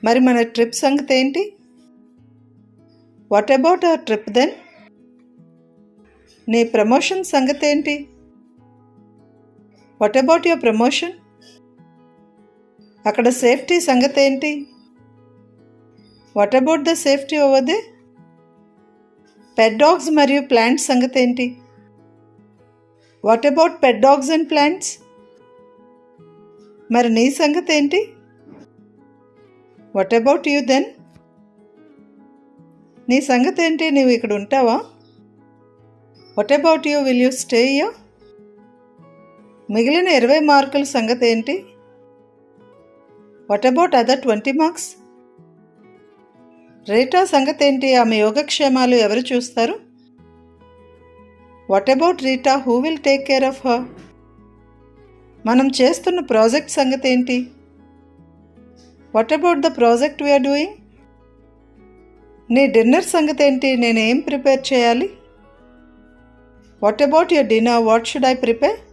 మరి మన ట్రిప్ సంగతి ఏంటి? What about our trip then? నీ ప్రమోషన్ సంగతి ఏంటి? What about your promotion? అక్కడ సేఫ్టీ సంగతి ఏంటి? What about the safety over there? Pet dogs మరియు ప్లాంట్స్ సంగతి ఏంటి? What about pet dogs and plants? మరి నీ సంగతి ఏంటి? What about you then? నీ సంగతి ఏంటి? నీవు ఇక్కడ ఉంటావా? What about you, will you stay here? మిగిలిన 20 మార్కుల సంగతి ఏంటి? What about other 20 marks? Rita సంగతి ఏంటి? ఆమె యోగక్షేమాలు ఎవరు చూస్తారు? What about Rita, who will take care of her? మనం చేస్తున్న ప్రాజెక్ట్ సంగతి ఏంటి? What about the project we're doing? నీ డిన్నర్ సంగతి ఏంటి? నేను ఏం ప్రిపేర్ చేయాలి? What about your dinner, what should I prepare?